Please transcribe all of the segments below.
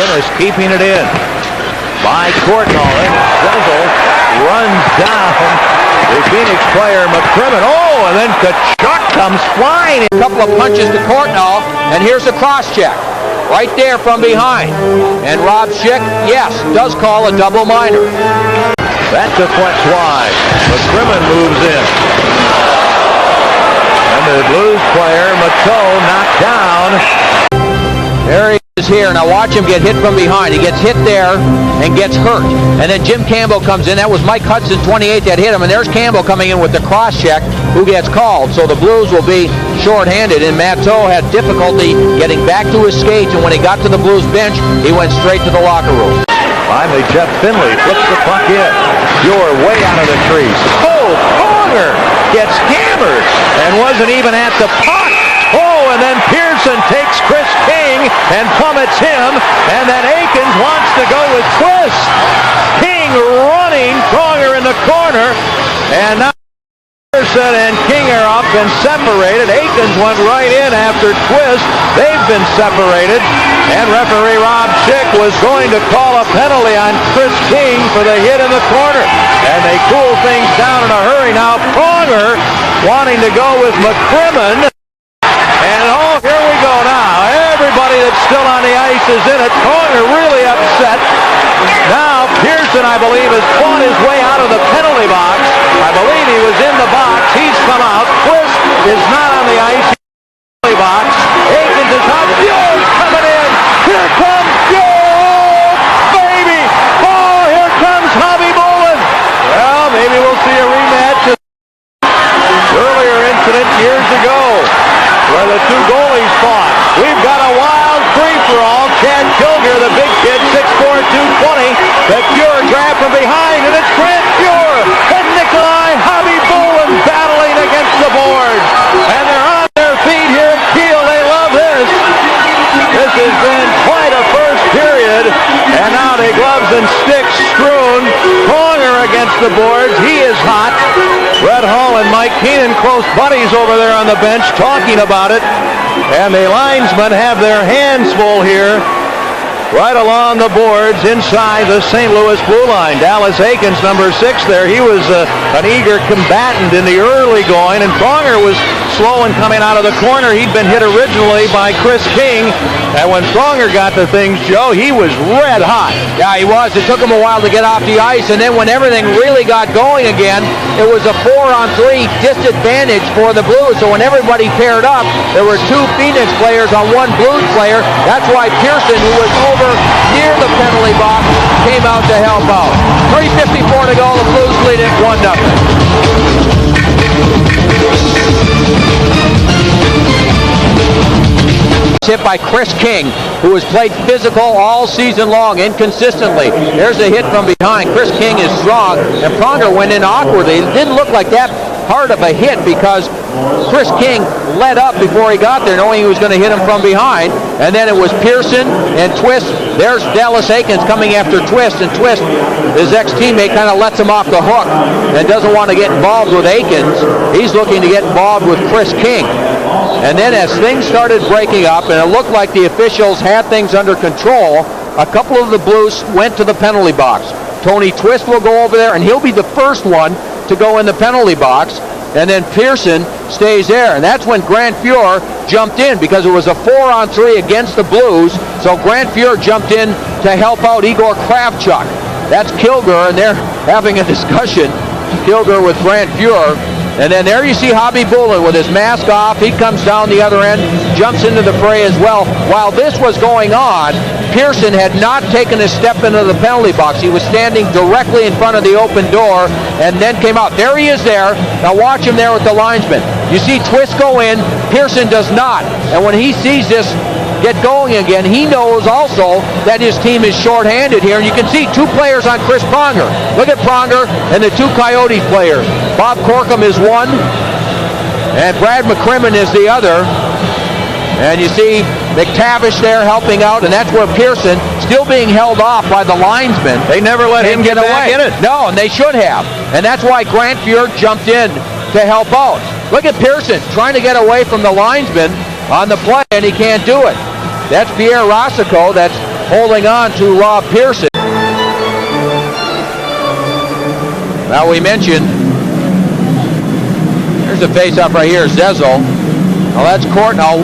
McGinnis keeping it in. By Courtnall, and Guzzle runs down the Phoenix player McCrimmon. Oh, and then Kachuk comes flying. A couple of punches to Courtnall, and here's a cross check. Right there from behind. And Rob Schick, yes, does call a double minor. That deflects wide. McCrimmon moves in. And the Blues player, Matteau, knocked down. There he is here. Now watch him get hit from behind. He gets hit there and gets hurt. And then Jim Campbell comes in. That was Mike Hudson, 28, that hit him. And there's Campbell coming in with the cross check, who gets called. So the Blues will be shorthanded. And Matteau had difficulty getting back to his skates. And when he got to the Blues bench, he went straight to the locker room. Finally, Jeff Finley flips the puck in. You're way out of the crease. Oh, Conger gets hammered and wasn't even at the puck. Oh, and then Pearson takes Chris King and plummets him, and then Aikens wants to go with Twist. King running, Conger in the corner, and now Pearson and King are up and separated. Aikens went right in after Twist. They've been separated, and referee Rob Schick was going to call a penalty on Chris King for the hit in the corner, and they cool things down in a hurry. Now Conger wanting to go with McCrimmon. And oh, here we go now. Everybody that's still on the ice is in it. Conger really upset. Now Pearson, I believe, has fought his way out of the penalty box. I believe he was in the box. He's come out. Twist is not on the ice. He's in the penalty box. Aikens is out. Bjork's coming in. Here comes Bjork, baby. Oh, here comes Hobby Bolin. Well, maybe we'll see a rematch of earlier incident years ago, where the two goalies fought. We've got a wild free-for-all. Chad Kilger, the big kid, 6'4", 220. The Cure grab from behind, and it's Grant Cure and Nikolai Hobby Bolin battling against the boards. And they're on their feet here at Kiel. They love this. This has been quite a first period. And now the gloves and sticks strewn. Conger against the boards. He is hot. Red Hall and Mike Keenan, close buddies over there on the bench, talking about it. And the linesmen have their hands full here, right along the boards inside the St. Louis blue line. Dallas Aikens, number 6 there, he was an eager combatant in the early going, and Conger was slow in coming out of the corner. He'd been hit originally by Chris King, and when Conger got the things, Joe, he was red hot. Yeah, he was. It took him a while to get off the ice, and then when everything really got going again, it was a 4-on-3 disadvantage for the Blues. So when everybody paired up, there were 2 Phoenix players on 1 Blues player. That's why Pearson, who was over near the penalty box, came out to help out. 3:54 to go. The Blues lead it 1-0. Hit by Chris King, who has played physical all season long, inconsistently. There's a hit from behind. Chris King is strong, and Conger went in awkwardly. It didn't look like that hard of a hit because Chris King led up before he got there, knowing he was going to hit him from behind. And then it was Pearson and Twist. There's Dallas Aikens coming after Twist, and Twist, his ex-teammate, kind of lets him off the hook and doesn't want to get involved with Aikens. He's looking to get involved with Chris King. And then as things started breaking up, and it looked like the officials had things under control, a couple of the Blues went to the penalty box. Tony Twist will go over there, and he'll be the first one to go in the penalty box. And then Pearson stays there. And that's when Grant Fuhr jumped in, because it was a 4-on-3 against the Blues. So Grant Fuhr jumped in to help out Igor Kravchuk. That's Kilger, and they're having a discussion, Kilger with Grant Fuhr. And then there you see Hobby Bolin with his mask off. He comes down the other end, jumps into the fray as well. While this was going on, Pearson had not taken a step into the penalty box. He was standing directly in front of the open door and then came out. There he is there. Now watch him there with the linesman. You see Twist go in. Pearson does not. And when he sees this get going again, he knows also that his team is shorthanded here. And you can see 2 players on Chris Pronger. Look at Pronger and the 2 Coyotes players. Bob Corkum is one, and Brad McCrimmon is the other. And you see McTavish there helping out, and that's where Pearson, still being held off by the linesmen. They never let him get back in it. No, and they should have. And that's why Grant Fuhr jumped in to help out. Look at Pearson trying to get away from the linesman on the play, and he can't do it. That's Pierre Rossico. That's holding on to Rob Pearson. Now we mentioned, here's the face-off right here, Zezel. Now that's Court. Now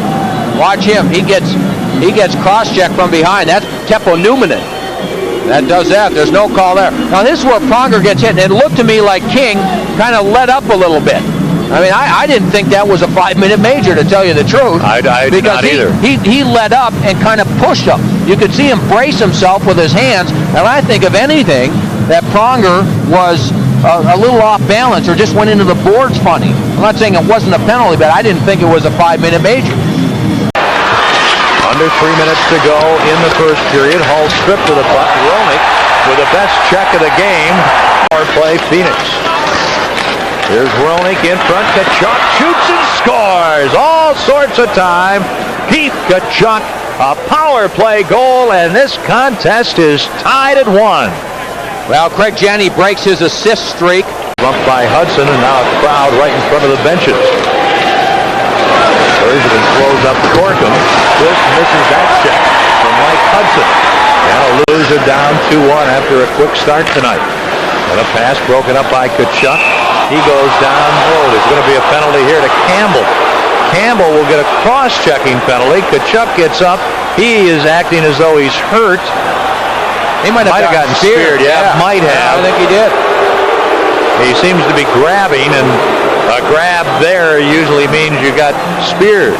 watch him. He gets cross-checked from behind. That's Teppo Numminen. That does that. There's no call there. Now this is where Pronger gets hit, and it looked to me like King kind of let up a little bit. I mean, I didn't think that was a 5-minute major, to tell you the truth. I did not either. He let up and kind of pushed him. You could see him brace himself with his hands, and I think, if anything, that Pronger was a little off balance or just went into the boards funny. I'm not saying it wasn't a penalty, but I didn't think it was a 5-minute major. Under 3 minutes to go in the first period. Hull stripped to the puck. Roenick with the best check of the game. Power play, Phoenix. Here's Roenick in front. Tkachuk shoots and scores. All sorts of time. Keith Tkachuk, a power play goal, and this contest is tied at 1. Well, Craig Janney breaks his assist streak. Bumped by Hudson, and now a crowd right in front of the benches. Bergevin throws up Corkum. Just misses that check from Mike Hudson. And a loser down 2-1 after a quick start tonight. And a pass broken up by Tkachuk. He goes down. Oh, there's going to be a penalty here to Campbell. Campbell will get a cross-checking penalty. Tkachuk gets up. He is acting as though he's hurt. He might have gotten speared. Yeah, might have. I think he did. He seems to be grabbing, and a grab there usually means you got speared.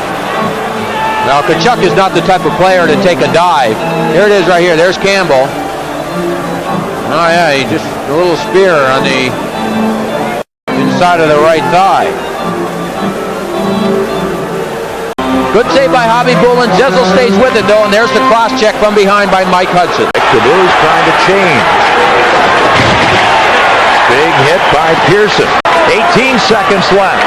Now, Tkachuk is not the type of player to take a dive. Here it is right here. There's Campbell. Oh, yeah, he just a little spear on the inside of the right thigh. Good save by Hobby Bullen. Zezel stays with it, though, and there's the cross-check from behind by Mike Hudson. The Blues trying to change. Big hit by Pearson. 18 seconds left.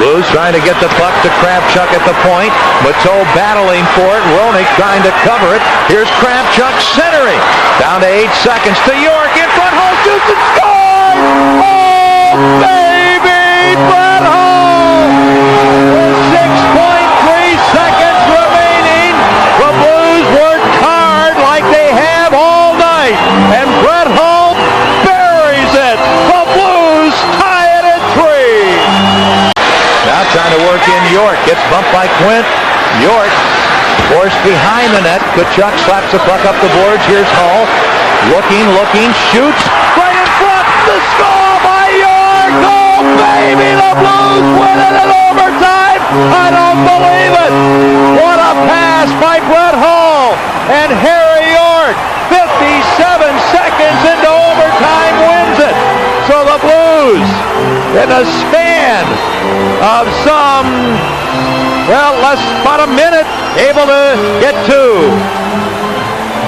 Blues trying to get the puck to Kravchuk at the point. Mateau battling for it. Roenick trying to cover it. Here's Kravchuk centering. Down to 8 seconds to York. In front, Hull shoots and scores! Oh, baby! Brett Hull! With 6.3 seconds remaining, the Blues worked hard like they have all night. And Brett Hull buries it. The Blues tie it at 3. Now trying to work in York. Gets bumped by Quint. York forced behind the net. Tkachuk slaps the puck up the boards. Here's Hull. Looking, shoots. Right in front. The score by York. Oh, baby, the Blues win it in overtime. I don't believe it. What a pass by Brett Hull. And Harry York, 57 seconds into overtime, wins it. So the Blues, in a span of about a minute, able to get 2.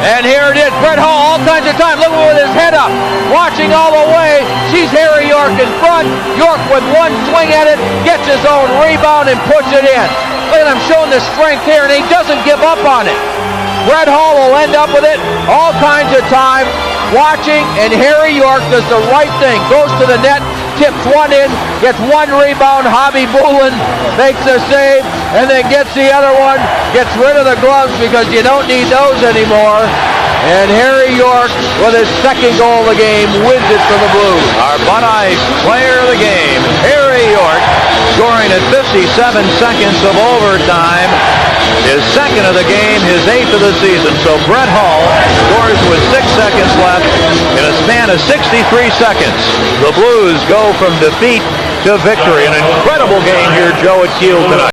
And here it is, Brett Hull, all kinds of time, looking with his head up, watching all the way, sees Harry York in front. York with one swing at it, gets his own rebound and puts it in. Look at him showing the strength here, and he doesn't give up on it. Brett Hull will end up with it, all kinds of time, watching, and Harry York does the right thing, goes to the net, tips one in, gets one rebound. Hobby Bullen makes the save, and then gets the other one, gets rid of the gloves because you don't need those anymore. And Harry York, with his second goal of the game, wins it for the Blues. Our Bud Ice player of the game, Harry York, scoring at 57 seconds of overtime. His second of the game, his 8th of the season. So Brett Hull scores with 6 seconds left in a span of 63 seconds. The Blues go from defeat to victory. An incredible game here, Joe, at Kiel tonight.